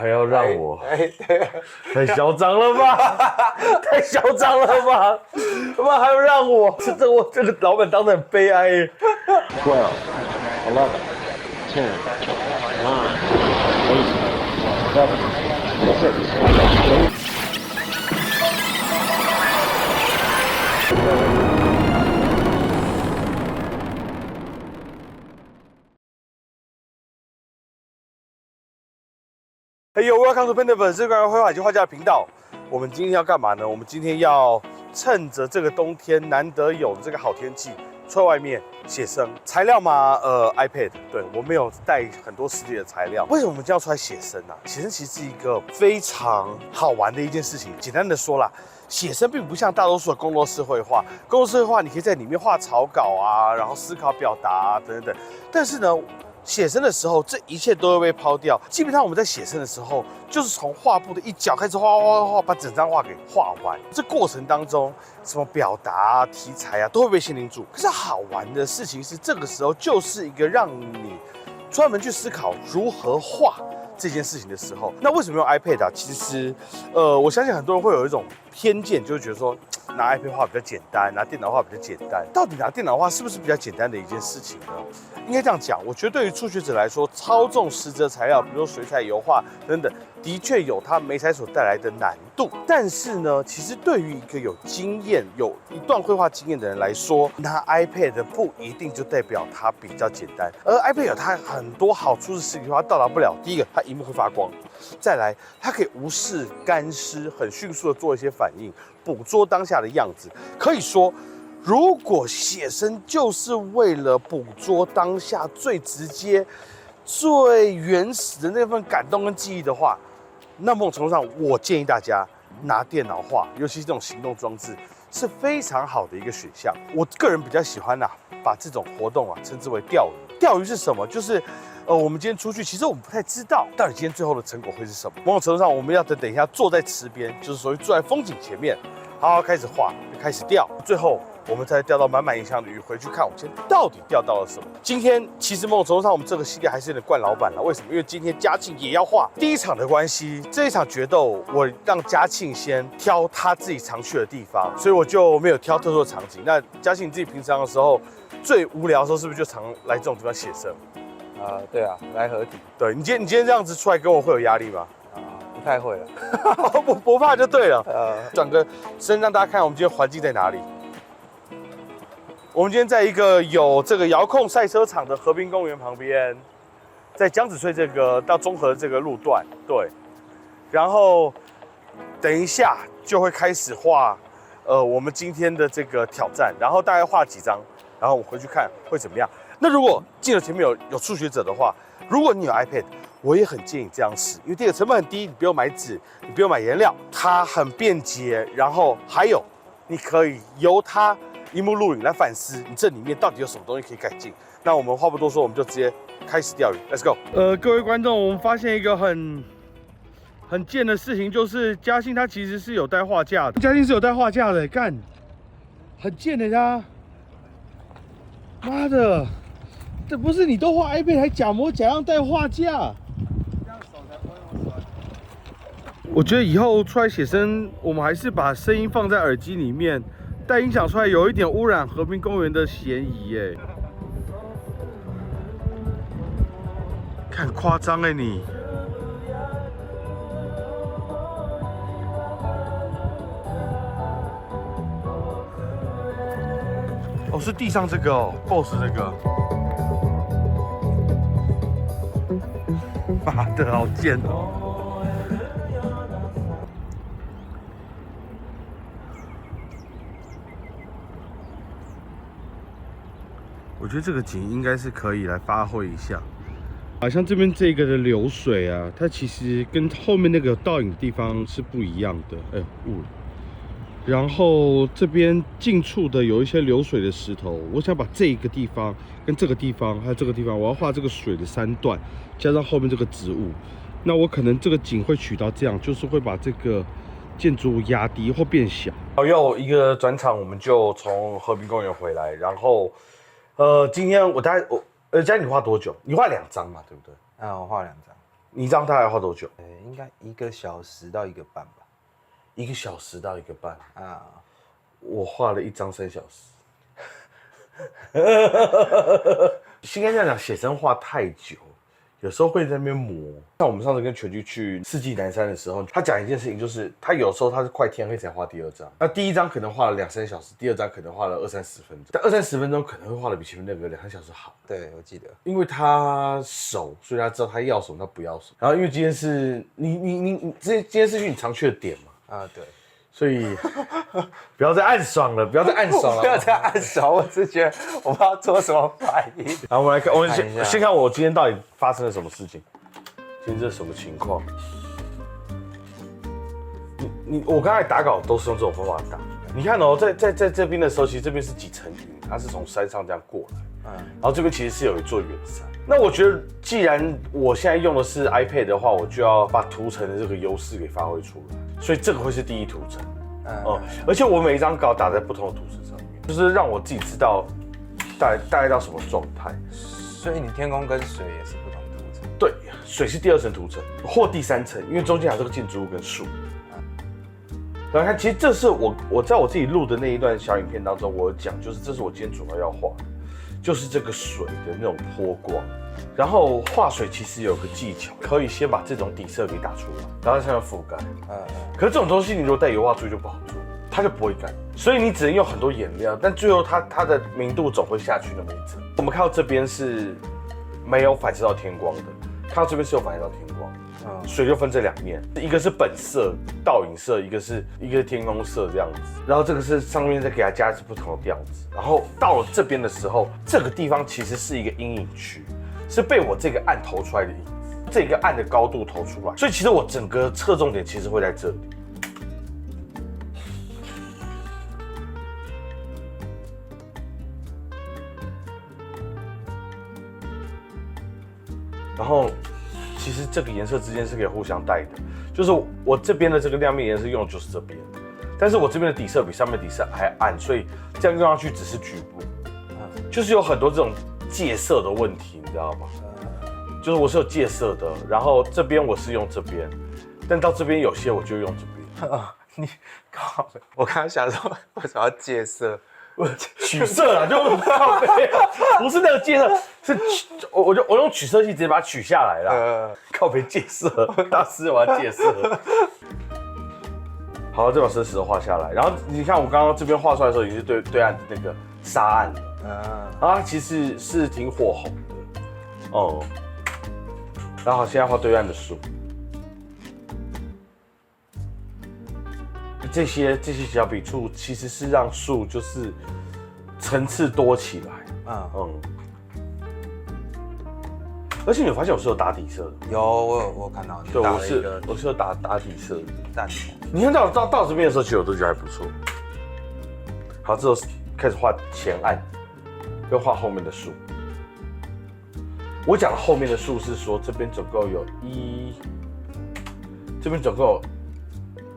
还要让我？太嚣张了吧！太嚣张了吧！他妈还要让我？这个老板当得很悲哀耶。12, 11, 10, 9, 8, 7, 6. 嘿呦 ，Welcome to Painter 粉丝关于绘画以及画家的频道。我们今天要干嘛呢？我们今天要趁着这个冬天难得有的这个好天气，出来外面写生。材料嘛，iPad。对，我没有带很多实体的材料。为什么我们今天要出来写生啊？写生其实是一个非常好玩的一件事情。简单的说啦，写生并不像大多数的工作室绘画。工作室绘画你可以在里面画草稿啊，然后思考表达啊等等等。但是呢，写生的时候，这一切都会被抛掉。基本上我们在写生的时候，就是从画布的一角开始画，把整张画给画完。这过程当中，什么表达啊、题材啊，都会被限定住。可是好玩的事情是，这个时候就是一个让你专门去思考如何画这件事情的时候。那为什么用 iPad 啊？其实，我相信很多人会有一种偏见，就是觉得说，拿 iPad 画比较简单，拿电脑画比较简单。到底拿电脑画是不是比较简单的一件事情呢？应该这样讲，我觉得对于初学者来说，操纵实则材料，比如说水彩、油画等等，的确有它媒材所带来的难度。但是呢，其实对于一个有经验、有一段绘画经验的人来说，拿 iPad 不一定就代表它比较简单。而 iPad 有它很多好处是实体画到达不了。第一个，它萤幕会发光；再来，它可以无视干湿，很迅速的做一些反应，捕捉当下的样子。可以说，如果写生就是为了捕捉当下最直接、最原始的那份感动跟记忆的话，那某种程度上，我建议大家拿电脑画，尤其是这种行动装置，是非常好的一个选项。我个人比较喜欢把这种活动称之为钓鱼。钓鱼是什么？就是我们今天出去，其实我们不太知道到底今天最后的成果会是什么。某种程度上，我们要等一下坐在池边，就是所谓坐在风景前面，好好开始画，开始钓，最后我们再钓到满满一箱的鱼，回去看我们今天到底钓到了什么。今天其实某种程度上，我们这个系列还是有点惯老板了。为什么？因为今天嘉庆也要画第一场的关系，这一场决斗我让嘉庆先挑他自己常去的地方，所以我就没有挑特殊的场景。那嘉庆你自己平常的时候最无聊的时候，是不是就常来这种地方写生？对啊，来合体。对你今天这样子出来跟我会有压力吗？不太会了，不怕就对了。转个身让大家看我们今天环境在哪里。我们今天在一个有这个遥控赛车场的河滨公园旁边，在江子翠这个到中和的这个路段，对。然后等一下就会开始画，我们今天的这个挑战，然后大概画几张，然后我回去看会怎么样。那如果镜头前面有初学者的话，如果你有 iPad， 我也很建议这样使，因为第一个成本很低，你不用买纸，你不用买颜料，它很便捷，然后还有你可以由它萤幕录影来反思你这里面到底有什么东西可以改进。那我们话不多说，我们就直接开始钓鱼 ，Let's go。各位观众，我们发现一个很贱的事情，就是嘉兴他其实是有带画架的，嘉兴是有带画架的，干，很贱的他，妈的！这不是你都画 iPad 还假模假样带画架？这样手才不会那么酸。我觉得以后出来写生，我们还是把声音放在耳机里面，带音响出来有一点污染和平公园的嫌疑耶。看夸张哎你！哦，是地上这个哦 ，BOSS 这个。妈的，好贱哦！我觉得这个景应该是可以来发挥一下。好像这边这个的流水啊，它其实跟后面那个有倒影的地方是不一样的。哎，误了。然后这边近处的有一些流水的石头，我想把这个地方跟这个地方还有这个地方，我要画这个水的3段，加上后面这个植物。那我可能这个景会取到这样，就是会把这个建筑物压低或变小。又一个转场，我们就从和平公园回来，然后今天我大概嘉你画多久？你画2张嘛，对不对？我画2张。你这样大概要画多久应该1个小时到1个半吧。？1个小时到1个半啊，我画了一张3小时。应该这样讲，写生画太久，有时候会在那边磨。像我们上次跟全剧去四季南山的时候，他讲一件事情，就是他有时候他是快天黑才画第2张，那第1张可能画了2、3小时，第2张可能画了20、30分钟，但20、30分钟可能会画的比前面那个2、3小时好。对，我记得。因为他熟，所以他知道他要什么，他不要什么。然后因为今天是你今天是去你常去的点嘛，啊，对。所以不要再暗爽了，不要再暗爽了，不要再暗爽，我只觉得我不知道做什么反应。然后我们来看，我们看一下先看我今天到底发生了什么事情。今天这是什么情况？我刚才打稿都是用这种方法打。你看哦，在这边的时候，其实这边是几层云，它是从山上这样过来，然后这边其实是有一座远山。那我觉得，既然我现在用的是 iPad 的话，我就要把图层的这个优势给发挥出来，所以这个会是第一图层。而且我每一张稿打在不同的图层上面，就是让我自己知道大概到什么状态。所以你天空跟水也是不同图层。对，水是第2层图层或第3层，因为中间还有这个建筑物跟树。然后看，其实这是我在我自己录的那一段小影片当中，我有讲，就是这是我今天主要要画的，就是这个水的那种波光。然后画水其实有个技巧，可以先把这种底色给打出来，然后在上面覆盖。可是这种东西你如果带油画出去就不好做，它就不会干，所以你只能用很多颜料，但最后它的明度总会下去那么一层。我们看到这边是没有反射到天光的，看到这边是有反射到天光。水就分这2面，一个是本色倒影色，一个是天空色这样子。然后这个是上面再给它加不同的调子。然后到了这边的时候，这个地方其实是一个阴影区，是被我这个暗投出来的影子，这个暗的高度投出来。所以其实我整个侧重点其实会在这里。然后其实这个颜色之间是可以互相带的，就是我这边的这个亮面颜色用的就是这边，但是我这边的底色比上面底色还暗，所以这样用上去只是局部，就是有很多这种借色的问题，你知道吗？就是我是有借色的，然后这边我是用这边，但到这边有些我就用这边。你靠！我刚刚想说为什么要借色？取色啦，就靠背啊，不是那个借色，是我用取色器直接把它取下来啦。靠背借色，大师我要借色。好，再把深石头画下来，然后你看我刚刚这边画出来的时候，已经是对岸的那个沙岸了，然后它其实是挺火红的，哦。然后现在画对岸的树。这些小笔触其实是让树就是层次多起来，而且你有发现我是有打底色的，有我看到，对，我是有打底色的。淡你看到这边的时候，其实我都觉得还不错。好，之后开始画前岸，又画后面的树。我讲的后面的树是说这边总共有这边总共有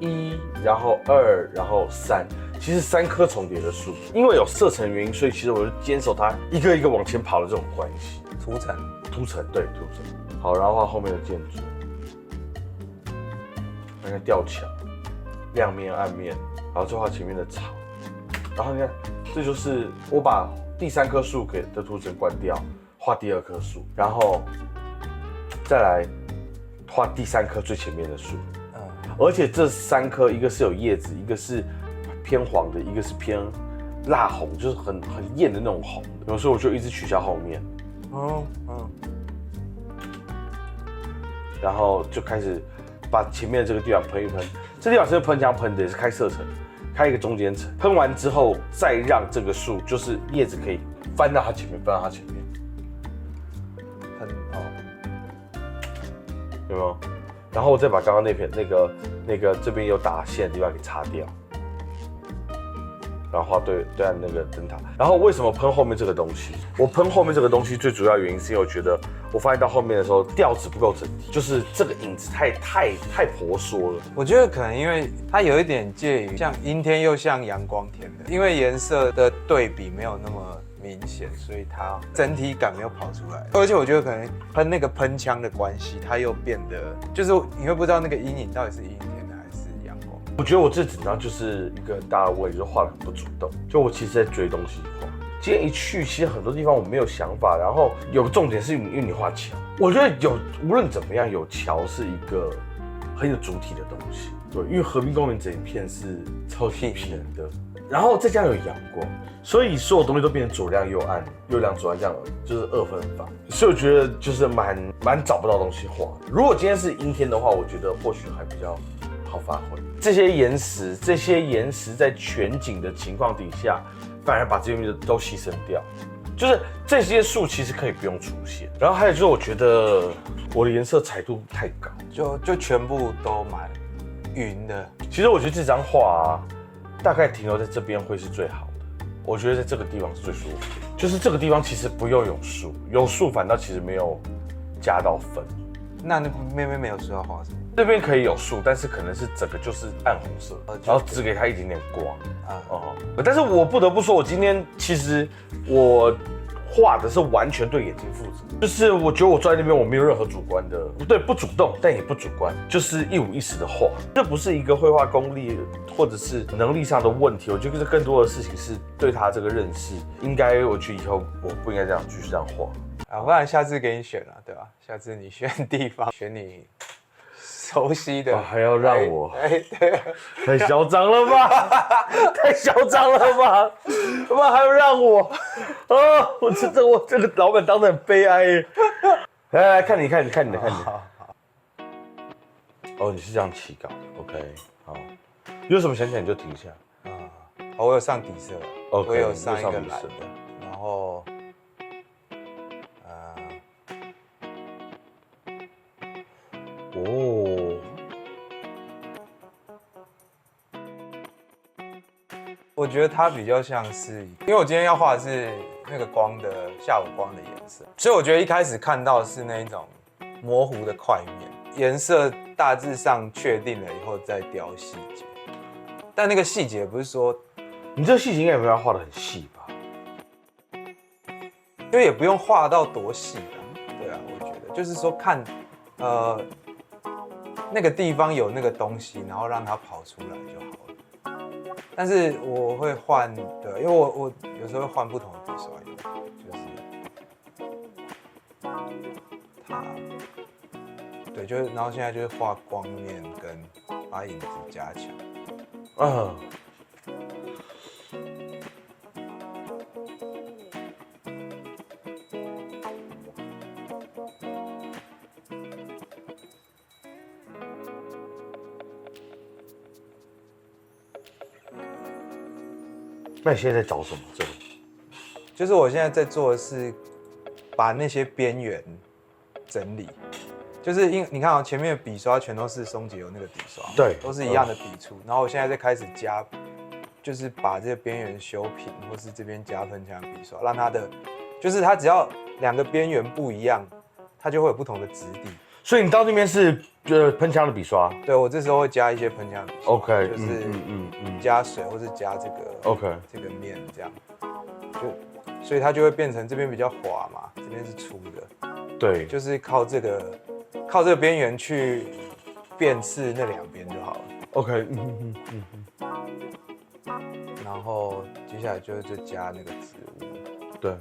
1，然后2，然后3，其实3棵重叠的树，因为有色层原因，所以其实我就坚守它一个一个往前跑的这种关系。涂层，对，涂层。好，然后画后面的建筑，那个吊桥，亮面、暗面，然后再画前面的草，然后你看，这就是我把第3棵树的涂层关掉，画第2棵树，然后再来画第3棵最前面的树。而且这3棵，一个是有叶子，一个是偏黄的，一个是偏蜡红，就是很艳的那种红的。有时候我就一直取消后面，然后就开始把前面的这个地方喷一喷。这地方是喷枪喷的，也是开色层，开一个中间层。喷完之后，再让这个树就是叶子可以翻到它前面，有没有？然后我再把刚刚那片那个这边有打线的地方给擦掉，然后画对岸那个灯塔。然后为什么喷后面这个东西？我喷后面这个东西最主要原因是因为我觉得我发现到后面的时候调子不够整体，就是这个影子太婆娑了。我觉得可能因为它有一点介于像阴天又像阳光天的，因为颜色的对比没有明显，所以它整体感没有跑出来。而且我觉得可能喷那个喷枪的关系，它又变得就是你会不知道那个阴影到底是阴天的还是阳光。我觉得我最紧张就是一个很大的问题，就画得很不主动。就我其实在追东西画，今天一去，其实很多地方我没有想法。然后有个重点是因为你画桥，我觉得无论怎么样，有桥是一个很有主体的东西。对，因为和平公园整一片是超级平的，然后再加上有阳光，所以所有东西都变成左亮右暗，右亮左暗这样，就是2分法。所以我觉得就是蛮找不到东西画的。如果今天是阴天的话，我觉得或许还比较好发挥。这些岩石在全景的情况底下，反而把这些都牺牲掉。就是这些树其实可以不用出现。然后还有就是，我觉得我的颜色彩度太高，就全部都蛮匀的。其实我觉得这张画大概停留在这边会是最好的。我觉得在这个地方是最舒服的，就是这个地方其实不用有树，有树反倒其实没有加到分。那妹妹没有说要画什么？这边可以有树，但是可能是整个就是暗红色，然后只给它一点点光啊。但是我不得不说，我今天其实我画的是完全对眼睛负责，就是我觉得我坐在那边我没有任何主观的，不主动，但也不主观，就是一五一十的画。这不是一个绘画功力或者是能力上的问题，我觉得这更多的事情是对他这个认识，应该我觉得以后我不应该这样继续这样画啊，不然下次给你选了，对吧？下次你选地方，选你熟悉的，还要让我，对，太嚣张了吧，太嚣张了吧，他妈还要让我，我这个老板当得很悲哀耶。来看你。哦，你是这样起稿的 ，OK， 好，有什么想起来你就停下。我有上底色， OK， 我有上一个蓝的，色然后，我觉得它比较像是，因为我今天要画的是那个光的下午光的颜色，所以我觉得一开始看到的是那一种模糊的块面，颜色大致上确定了以后再雕细节，但那个细节不是说，你这个细节应该没有画得很细吧？就也不用画到多细的，对啊，我觉得就是说看，那个地方有那个东西，然后让它跑出来就好了。但是我会换，对，因为我有时候会换不同的笔刷用，就是它，对，就是然后现在就是画光面跟把影子加强。那你现在在找什么？这里就是我现在在做的是把那些边缘整理，就是你看前面的笔刷全都是松节油那个笔刷，对，都是一样的笔触。然后我现在在开始加，就是把这个边缘修平，或是这边加喷枪笔刷，让它的，就是它只要2个边缘不一样，它就会有不同的质地。所以你到那边是喷枪的笔刷？对，我这时候会加一些喷枪笔刷 ，OK， 就是加水或是加这个 OK 这个面这样，所以它就会变成这边比较滑嘛，这边是粗的，对，就是靠这个边缘去辨识那2边就好了。OK， 然后接下来就加那个植物。对，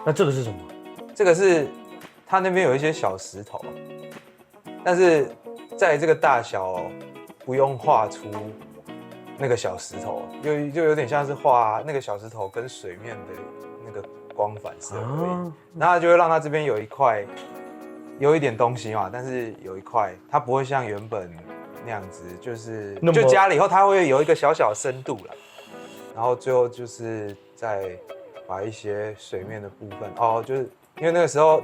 那这个是什么？这个是它那边有一些小石头，但是在这个大小不用画出那个小石头，就有点像是画那个小石头跟水面的那个光反射而已。然后它就会让它这边有一块有一点东西嘛，但是有一块它不会像原本那样子，就加了以后它会有一个小小的深度了。然后最后就是再把一些水面的部分就是因为那个时候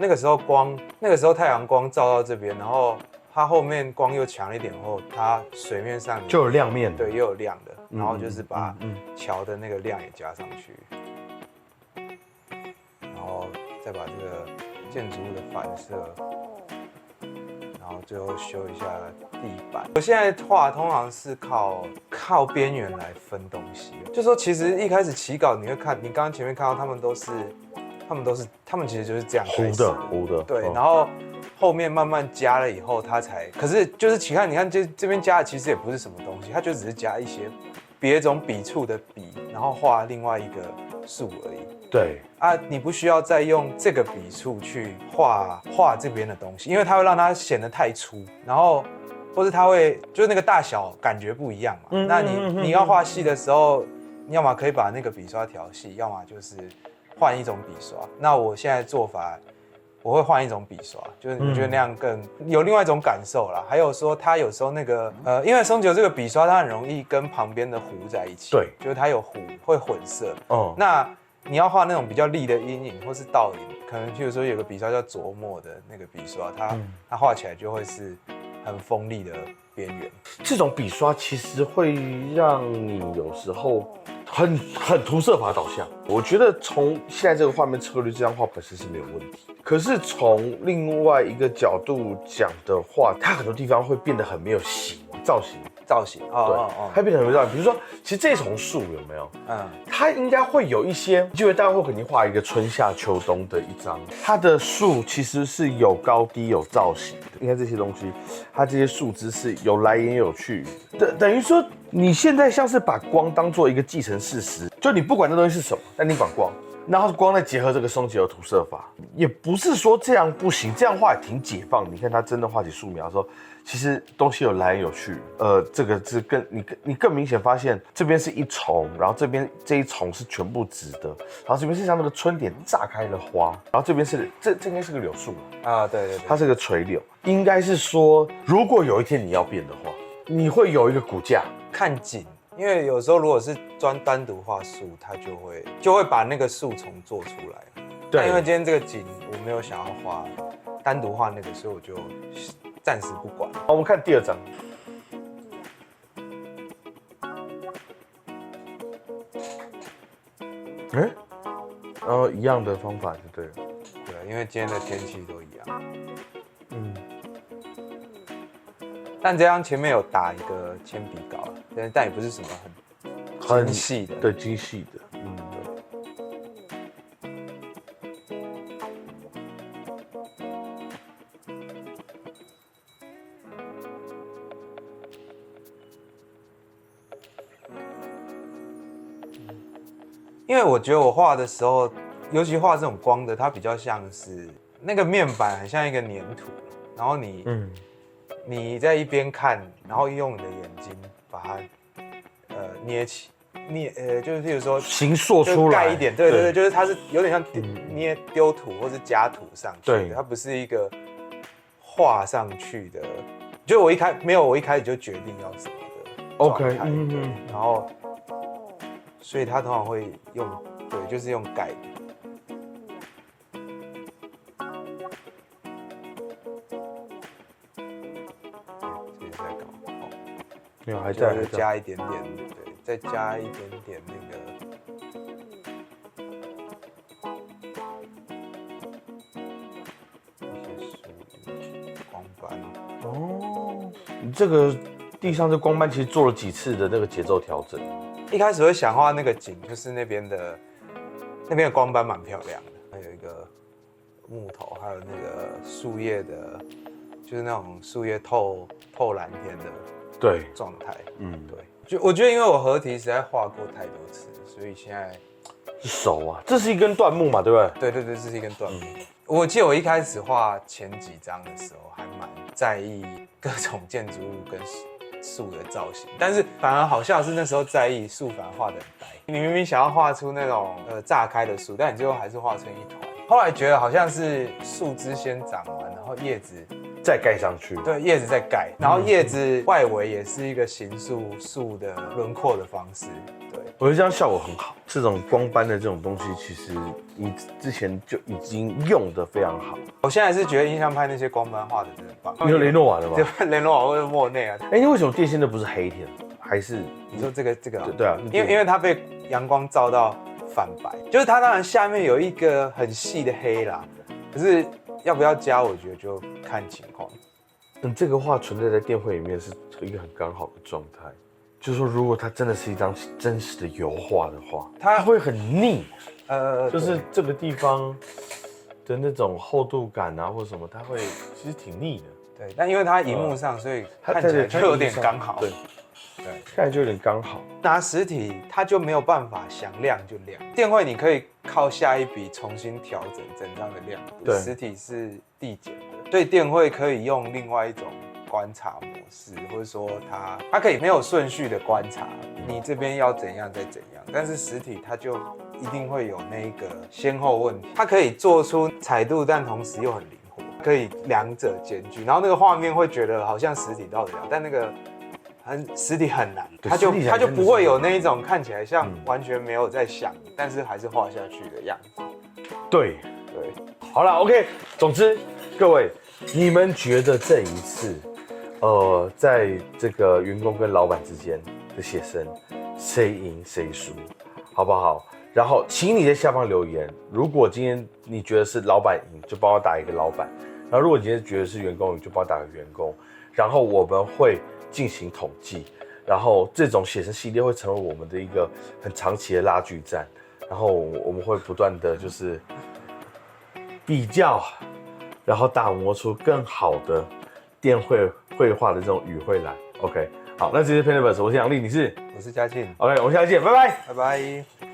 太阳光照到这边，然后它后面光又强一点后，它水面上就有亮面，对，也有亮的，然后就是把桥的那个亮也加上去，然后再把这个建筑物的反射，然后最后修一下地板。我现在画通常是靠边缘来分东西，就说其实一开始起稿你会看，你刚刚前面看到他们其实就是这样糊的，对，然后后面慢慢加了以后，它才，可是就是你看这边加的其实也不是什么东西，它就只是加一些别种笔触的笔，然后画另外一个树而已。对啊，你不需要再用这个笔触去画这边的东西，因为它会让它显得太粗，然后或是它会就是那个大小感觉不一样嘛。那你要画细的时候，你要么可以把那个笔刷调细，要么就是换一种笔刷。那我现在做法，我会换一种笔刷，就是我觉得那样更有另外一种感受啦。还有说它有时候那个因为松久这个笔刷它很容易跟旁边的糊在一起，对，就是它有糊会混色。哦，那你要画那种比较利的阴影或是倒影，可能譬如说有个笔刷叫琢磨的那个笔刷，它画起来就会是很锋利的边缘。这种笔刷其实会让你有时候很涂色法导向。我觉得从现在这个画面策略，这张画本身是没有问题。可是从另外一个角度讲的话，它很多地方会变得很没有造型。它变得很没有造型。比如说，其实这丛树有没有？它应该会有一些，就会大家会肯定画一个春夏秋冬的一张。它的树其实是有高低有造型的。你看这些东西，它这些树枝是有来源有去的。等于说，你现在像是把光当做一个既成事实，就你不管那东西是什么，但你管光。然后光再结合这个松久的涂色法，也不是说这样不行，这样画也挺解放。你看他真的画起素描的时候，其实东西有来有去。这个是你更明显发现，这边是一重，然后这一重是全部直的，然后这边是像那个春点炸开的花，然后这边是这应该是个柳树啊，对，它是个垂柳，应该是说，如果有一天你要变的话，你会有一个骨架，看景。因为有时候如果是单独画树，它就会把那个树丛做出来。对，因为今天这个景我没有想要画单独画那个，所以我就暂时不管。好，我们看第二张。一样的方法就对了。对，因为今天的天气都一样。但这张前面有打一个铅笔稿，但也不是什么很精细的，对，精细的，因为我觉得我画的时候，尤其画这种光的，它比较像是那个面板很像一个粘土，然后你在一边看，然后用你的眼睛把它捏起，就是譬如说形塑出来，盖一点，对，就是它是有点像丢土或是加土上去的，它不是一个画上去的。就我一开始就决定要什么的 ，OK， 然后所以他通常会用，对，就是用盖的。没有，还在，就加一点点，对，再加一点点那个，一些光斑。哦，你这个地上这光斑其实做了几次的那个节奏调整。一开始会想画那个景，就是那边的光斑蛮漂亮的，还有一个木头，还有那个树叶的，就是那种树叶透蓝天的。对状态，对，就我觉得，因为我合体实在画过太多次，所以现在是熟啊。这是一根椴木嘛，对不对？对，这是一根椴木。我记得我一开始画前几张的时候，还蛮在意各种建筑物跟树的造型，但是反而好笑的是那时候在意树，反而画得很呆。你明明想要画出那种炸开的树，但你最后还是画成一团。后来觉得好像是树枝先长完，然后叶子再盖上去，对，叶子再盖，然后叶子外围也是一个形塑树的轮廓的方式。对，我觉得这样效果很好。这种光斑的这种东西，其实你之前就已经用得非常好。我现在是觉得印象派那些光斑画的真的棒。你有雷诺瓦的吗？雷诺瓦或者莫内啊。你为什么电线都不是黑天？还是你说这个？对啊，因为它被阳光照到反白，就是它当然下面有一个很细的黑啦，可是要不要加，我觉得就看情况。这个画存在在电绘里面是一个很刚好的状态。就是说，如果它真的是一张真实的油画的话，它会很腻。就是这个地方的那种厚度感啊，或者什么，它会其实挺腻的。对，但因为它荧幕上，所以看起来就有点刚好。对，看起来就有点刚好。拿实体它就没有办法想亮就亮，电绘你可以靠下一笔重新调整整张的亮度，对，实体是递减的。对，电绘可以用另外一种观察模式，或者说它可以没有顺序的观察，你这边要怎样再怎样，但是实体它就一定会有那个先后问题，它可以做出彩度，但同时又很灵活，可以两者兼具，然后那个画面会觉得好像实体到得了，但那个实体很难，它就不会有那一种看起来像完全没有在想，但是还是画下去的样子。对，好了 ，OK。总之，各位，你们觉得这一次，在这个员工跟老板之间的写生，谁赢谁输，好不好？然后，请你在下方留言。如果今天你觉得是老板赢，就帮我打一个老板；然后，如果你今天觉得是员工赢，就帮我打个员工。然后我们会进行统计，然后这种写生系列会成为我们的一个很长期的拉锯战。然后我们会不断的就是比较，然后打磨出更好的电绘画的这种语汇来。OK， 好，那这是 Painterverse， 我是杨丽，我是嘉庆。OK， 我们下次见，拜拜，拜拜。